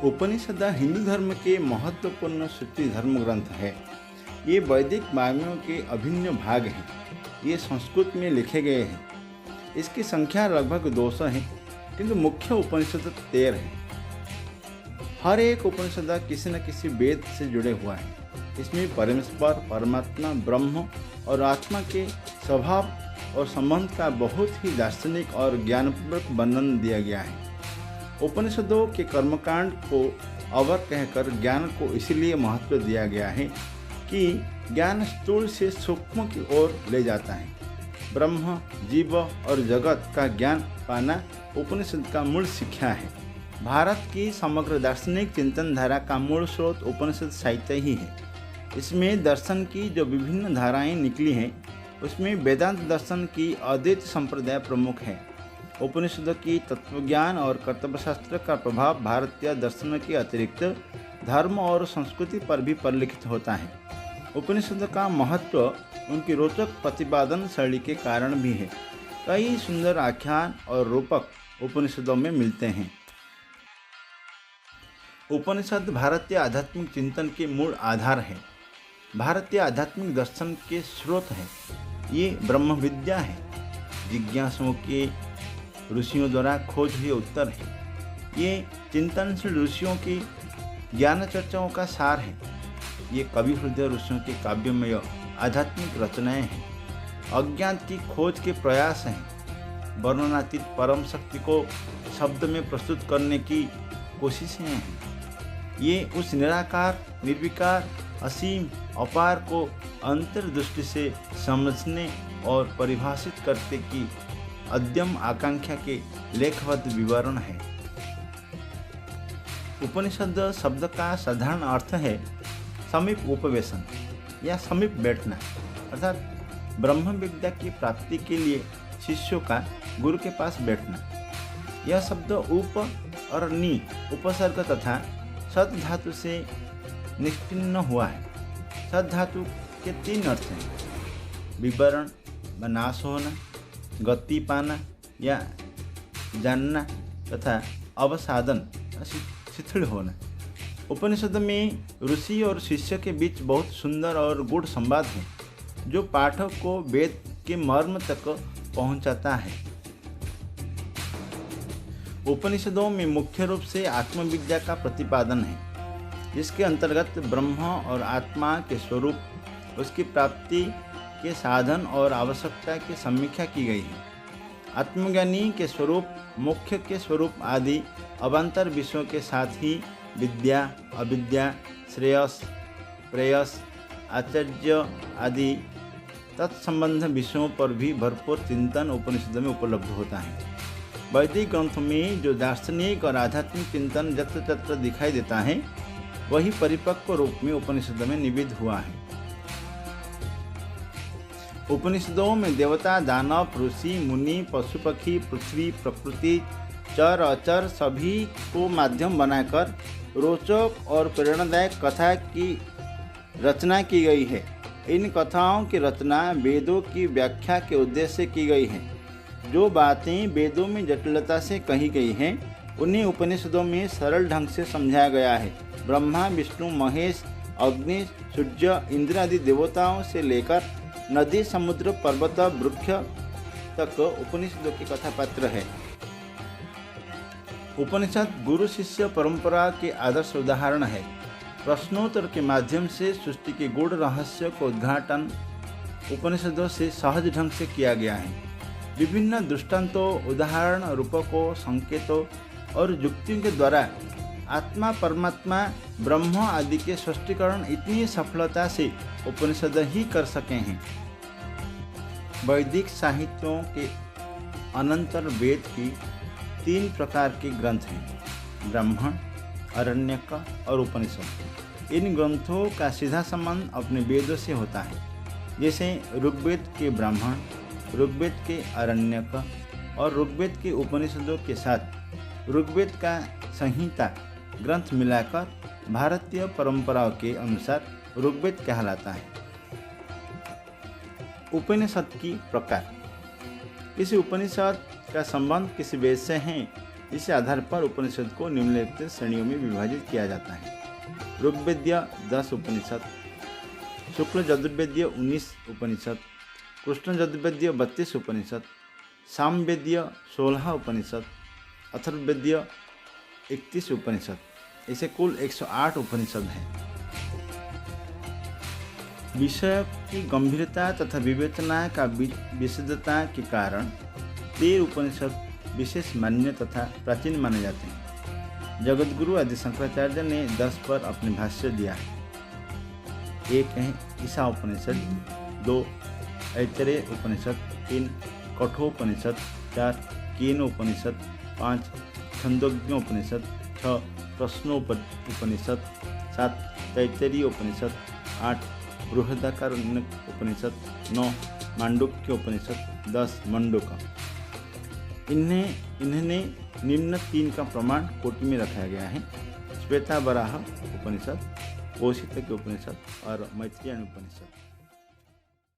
उपनिषद हिंदू धर्म के महत्वपूर्ण श्रुति धर्म ग्रंथ है। ये वैदिक वाङ्मयों के अभिन्न भाग हैं। ये संस्कृत में लिखे गए हैं। इसकी संख्या लगभग 200 है, किंतु मुख्य उपनिषद 13 है। हर एक उपनिषद किसी न किसी वेद से जुड़े हुआ है। इसमें परमेश्वर, परमात्मा, ब्रह्म और आत्मा के स्वभाव और संबंध का बहुत ही दार्शनिक और ज्ञानपूर्वक वर्णन दिया गया है। उपनिषदों के कर्मकांड को अवर कहकर ज्ञान को इसलिए महत्व दिया गया है कि ज्ञान स्थूल से सूक्ष्म की ओर ले जाता है। ब्रह्म, जीव और जगत का ज्ञान पाना उपनिषद का मूल शिक्षा है। भारत की समग्र दार्शनिक चिंतन धारा का मूल स्रोत उपनिषद साहित्य ही है। इसमें दर्शन की जो विभिन्न धाराएं निकली हैं, उसमें वेदांत दर्शन की अद्वैत संप्रदाय प्रमुख है। उपनिषदों की तत्वज्ञान और कर्तव्यशास्त्र का प्रभाव भारतीय दर्शन के अतिरिक्त धर्म और संस्कृति पर भी परिलक्षित होता है। उपनिषद का महत्व उनकी रोचक प्रतिपादन शैली के कारण भी है। कई सुंदर आख्यान और रूपक उपनिषदों में मिलते हैं। उपनिषद भारतीय आध्यात्मिक चिंतन के मूल आधार है। भारतीय आध्यात्मिक दर्शन के स्रोत हैं। ये ब्रह्म विद्या है। जिज्ञासुओं के ऋषियों द्वारा खोज हुए उत्तर है। ये चिंतनशील ऋषियों की ज्ञान चर्चाओं का सार है। ये कवि हृदय ऋषियों के काव्यमय आध्यात्मिक रचनाएं हैं। अज्ञात की खोज के प्रयास हैं। वर्णनातीत परम शक्ति को शब्द में प्रस्तुत करने की कोशिशें हैं। ये उस निराकार, निर्विकार, असीम, अपार को अंतर्दृष्टि से समझने और परिभाषित करने की अद्यम आकांक्षा के लेखबद्ध विवरण है। उपनिषद शब्द का साधारण अर्थ है समीप उपवेशन या समीप बैठना, अर्थात ब्रह्म विद्या की प्राप्ति के लिए शिष्यों का गुरु के पास बैठना। यह शब्द उप और नि उपसर्ग तथा सद धातु से निष्पन्न हुआ है। सद धातु के 3 अर्थ हैं: विवरण व नाश होना, गति पाना या जानना तथा अवसादन शिथिल होना। उपनिषद में ऋषि और शिष्य के बीच बहुत सुंदर और गूढ़ संवाद है, जो पाठक को वेद के मर्म तक पहुंचाता है। उपनिषदों में मुख्य रूप से आत्मविद्या का प्रतिपादन है, जिसके अंतर्गत ब्रह्म और आत्मा के स्वरूप, उसकी प्राप्ति के साधन और आवश्यकता की समीक्षा की गई है। आत्मज्ञानी के स्वरूप, मोक्ष के स्वरूप आदि अवान्तर विषयों के साथ ही विद्या, अविद्या, श्रेयस, प्रेयस, आचार्य आदि तत्संबंध विषयों पर भी भरपूर चिंतन उपनिषद में उपलब्ध होता है। वैदिक ग्रंथों में जो दार्शनिक और आध्यात्मिक चिंतन जत्र तत्र दिखाई देता है, वही परिपक्व रूप में उपनिषद में निविद हुआ है। उपनिषदों में देवता, दानव, ऋषि, मुनि, पशु पक्षी, पृथ्वी, प्रकृति, चर अचर सभी को माध्यम बनाकर रोचक और प्रेरणादायक कथा की रचना की गई है। इन कथाओं की रचना वेदों की व्याख्या के उद्देश्य से की गई है। जो बातें वेदों में जटिलता से कही गई हैं, उन्हें उपनिषदों में सरल ढंग से समझाया गया है। ब्रह्मा, विष्णु, महेश, अग्नि, सूर्य, इंद्र आदि देवताओं से लेकर नदी, समुद्र, पर्वत, वृक्ष तक उपनिषदों की कथा पात्र है। उपनिषद गुरु शिष्य परंपरा के आदर्श उदाहरण है। प्रश्नोत्तर के माध्यम से सृष्टि के गूढ़ रहस्य को उद्घाटन उपनिषदों से सहज ढंग से किया गया है। विभिन्न दृष्टांतों, उदाहरण, रूपकों, संकेतों और युक्तियों के द्वारा आत्मा, परमात्मा, ब्रह्म आदि के स्पष्टीकरण इतनी सफलता से उपनिषद ही कर सके हैं। वैदिक साहित्यों के अनंतर वेद की 3 प्रकार के ग्रंथ हैं: ब्राह्मण, आरण्यक और उपनिषद। इन ग्रंथों का सीधा संबंध अपने वेदों से होता है, जैसे ऋग्वेद के ब्राह्मण, ऋग्वेद के आरण्यक और ऋग्वेद के उपनिषदों के साथ ऋग्वेद का संहिता ग्रंथ मिलाकर भारतीय परंपराओं के अनुसार ऋग्वेद कहलाता है। उपनिषद की प्रकार। किसी उपनिषद का संबंध किसी वेद से है इस आधार पर उपनिषद को निम्नलिखित श्रेणियों में विभाजित किया जाता है। ऋग्वेदीय 10 उपनिषद, शुक्ल यजुर्वेदीय 19 उपनिषद, कृष्ण यजुर्वेदीय 32 उपनिषद, सामवेदीय 16 उपनिषद, अथर्ववेदीय 31 उपनिषद। ऐसे कुल 108 उपनिषद हैं। विषय की गंभीरता तथा विवेचना का विशेषता के कारण 13 उपनिषद विशेष मान्य तथा प्राचीन माने जाते हैं। जगतगुरु आदि शंकराचार्य ने 10 पर अपने भाष्य दिया है। 1 है ईशा उपनिषद, 2 ऐतरेय उपनिषद, 3 कठोपनिषद, 4 केनोपनिषद, 5 छंदोग्योपनिषद, 6 प्रश्नोपनिषद, 7 तैत्तरीय उपनिषद, 8 बृहदारण्यक उपनिषद, 9 मांडुक्य उपनिषद, 10 मंडूक। इन्हें निम्न 3 का प्रमाण कोटि में रखा गया है: श्वेतावराह उपनिषद, कौशितकी उपनिषद और मैत्रेयी उपनिषद।